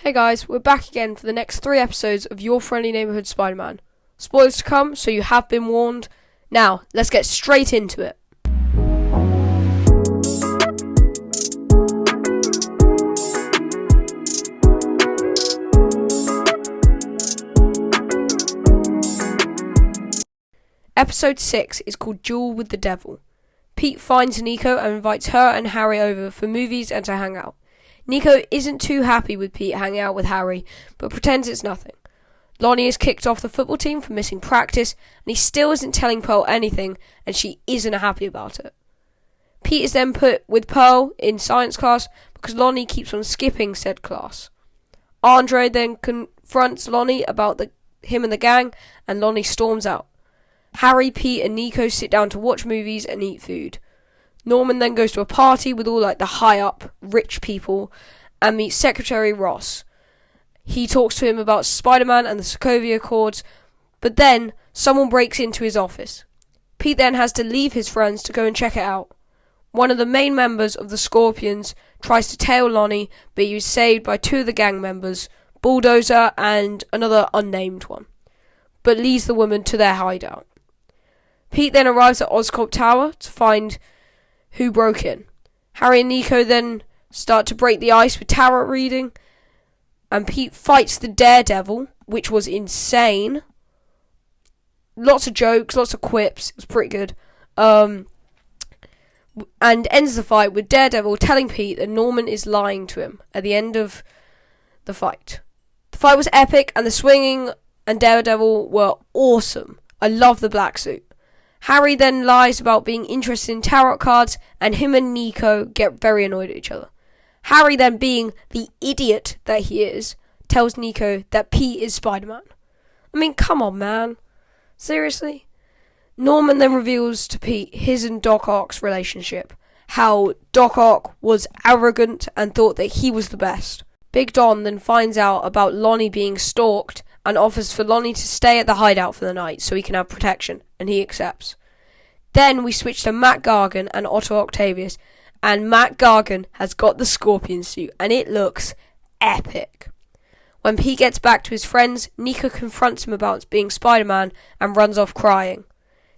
Hey guys, we're back again for the next 3 episodes of Your Friendly Neighbourhood Spider-Man. Spoilers to come, so you have been warned. Now, let's get straight into it. Episode 6 is called Duel with the Devil. Pete finds Nico and invites her and Harry over for movies and to hang out. Nico isn't too happy with Pete hanging out with Harry, but pretends it's nothing. Lonnie is kicked off the football team for missing practice, and he still isn't telling Pearl anything, and she isn't happy about it. Pete is then put with Pearl in science class because Lonnie keeps on skipping said class. Andre then confronts Lonnie about him and the gang, and Lonnie storms out. Harry, Pete and Nico sit down to watch movies and eat food. Norman then goes to a party with all the high-up, rich people and meets Secretary Ross. He talks to him about Spider-Man and the Sokovia Accords, but then someone breaks into his office. Pete then has to leave his friends to go and check it out. One of the main members of the Scorpions tries to tail Lonnie, but he is saved by 2 of the gang members, Bulldozer and another unnamed one, but leads the woman to their hideout. Pete then arrives at Oscorp Tower to find who broke in. Harry and Nico then start to break the ice with tarot reading, and Pete fights the Daredevil, which was insane. Lots of jokes, lots of quips, it was pretty good. And ends the fight with Daredevil telling Pete that Norman is lying to him at the end of the fight. The fight was epic, and the swinging and Daredevil were awesome. I love the black suit. Harry then lies about being interested in tarot cards, and him and Nico get very annoyed at each other. Harry then, being the idiot that he is, tells Nico that Pete is Spider-Man. I mean, come on, man. Seriously? Norman then reveals to Pete his and Doc Ock's relationship. How Doc Ock was arrogant and thought that he was the best. Big Don then finds out about Lonnie being stalked and offers for Lonnie to stay at the hideout for the night so he can have protection, and he accepts. Then we switch to Matt Gargan and Otto Octavius, and Matt Gargan has got the Scorpion suit, and it looks epic. When Pete gets back to his friends, Nico confronts him about being Spider-Man and runs off crying.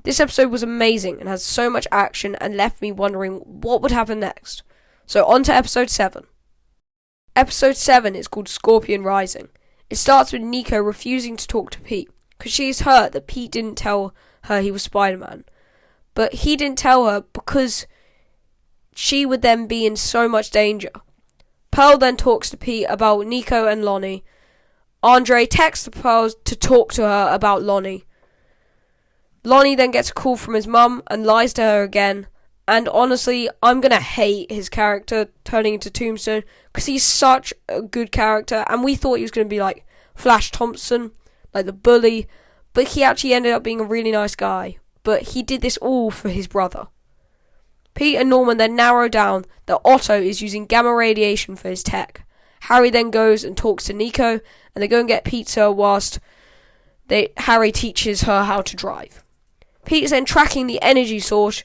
This episode was amazing and has so much action and left me wondering what would happen next. So on to episode 7. Episode 7 is called Scorpion Rising. It starts with Nico refusing to talk to Pete, because she is hurt that Pete didn't tell her he was Spider-Man. But he didn't tell her because she would then be in so much danger. Pearl then talks to Pete about Nico and Lonnie. Andre texts Pearl to talk to her about Lonnie. Lonnie then gets a call from his mum and lies to her again. And honestly, I'm going to hate his character turning into Tombstone because he's such a good character. And we thought he was going to be like Flash Thompson, like the bully. But he actually ended up being a really nice guy. But he did this all for his brother. Pete and Norman then narrow down that Otto is using gamma radiation for his tech. Harry then goes and talks to Nico. And they go and get pizza whilst Harry teaches her how to drive. Pete is then tracking the energy source,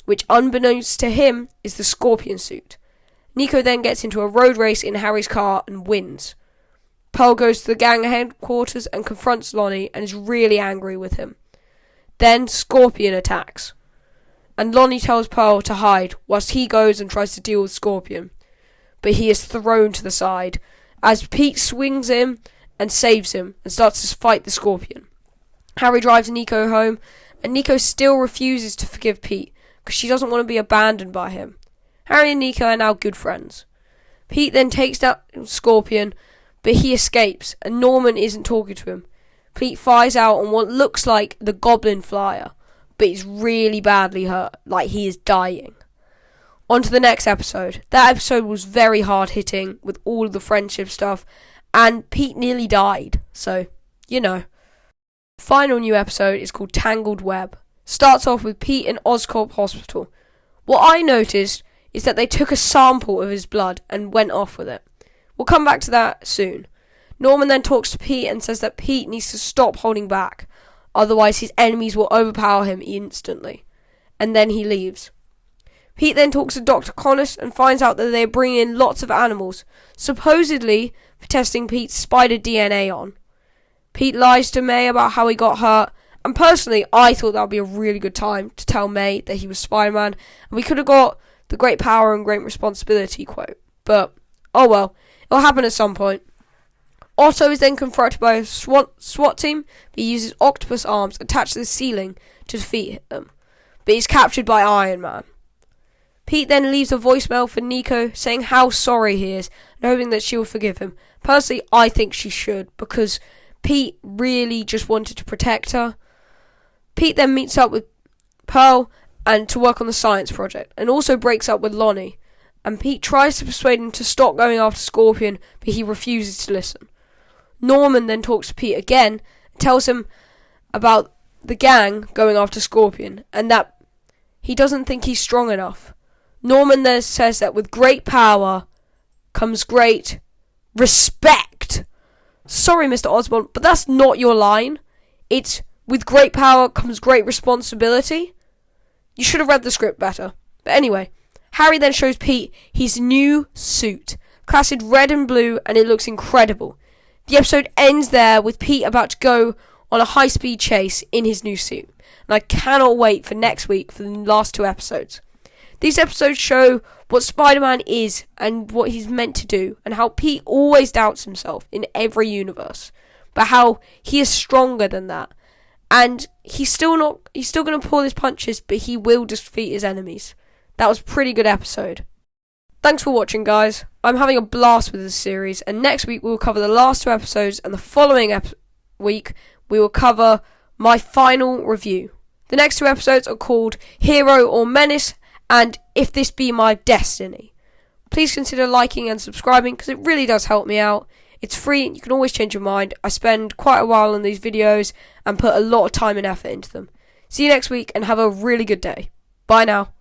which unbeknownst to him is the Scorpion suit. Nico then gets into a road race in Harry's car and wins. Pearl goes to the gang headquarters and confronts Lonnie and is really angry with him. Then Scorpion attacks, and Lonnie tells Pearl to hide whilst he goes and tries to deal with Scorpion. But he is thrown to the side as Pete swings him and saves him and starts to fight the Scorpion. Harry drives Nico home, and Nico still refuses to forgive Pete, because she doesn't want to be abandoned by him. Harry and Nico are now good friends. Pete then takes down Scorpion, but he escapes, and Norman isn't talking to him. Pete flies out on what looks like the Goblin Flyer, but he's really badly hurt, like he is dying. On to the next episode. That episode was very hard hitting, with all of the friendship stuff, and Pete nearly died, so, you know. Final new episode is called Tangled Web. Starts off with Pete in Oscorp Hospital. What I noticed is that they took a sample of his blood and went off with it. We'll come back to that soon. Norman then talks to Pete and says that Pete needs to stop holding back, otherwise his enemies will overpower him instantly. And then he leaves. Pete then talks to Dr. Connors and finds out that they're bringing in lots of animals, supposedly for testing Pete's spider DNA on. Pete lies to May about how he got hurt, and personally, I thought that would be a really good time to tell May that he was Spider-Man, and we could have got the great power and great responsibility quote. But, oh well, it'll happen at some point. Otto is then confronted by a SWAT team, but he uses octopus arms attached to the ceiling to defeat them. But he's captured by Iron Man. Pete then leaves a voicemail for Nico saying how sorry he is and hoping that she will forgive him. Personally, I think she should, because Pete really just wanted to protect her. Pete then meets up with Pearl and to work on the science project, and also breaks up with Lonnie. And Pete tries to persuade him to stop going after Scorpion, but he refuses to listen. Norman then talks to Pete again and tells him about the gang going after Scorpion, and that he doesn't think he's strong enough. Norman then says that with great power comes great respect. Sorry, Mr. Osborn, but that's not your line. It's with great power comes great responsibility. You should have read the script better. But anyway, Harry then shows Pete his new suit, classed red and blue, and it looks incredible. The episode ends there with Pete about to go on a high-speed chase in his new suit. And I cannot wait for next week for the last 2 episodes. These episodes show what Spider-Man is and what he's meant to do, and how Pete always doubts himself in every universe, but how he is stronger than that. And he's still going to pull his punches, but he will defeat his enemies. That was a pretty good episode. Thanks for watching, guys. I'm having a blast with this series, and next week we will cover the last 2 episodes, and the following week we will cover my final review. The next 2 episodes are called Hero or Menace and If This Be My Destiny. Please consider liking and subscribing, because it really does help me out. It's free and you can always change your mind. I spend quite a while on these videos and put a lot of time and effort into them. See you next week and have a really good day. Bye now.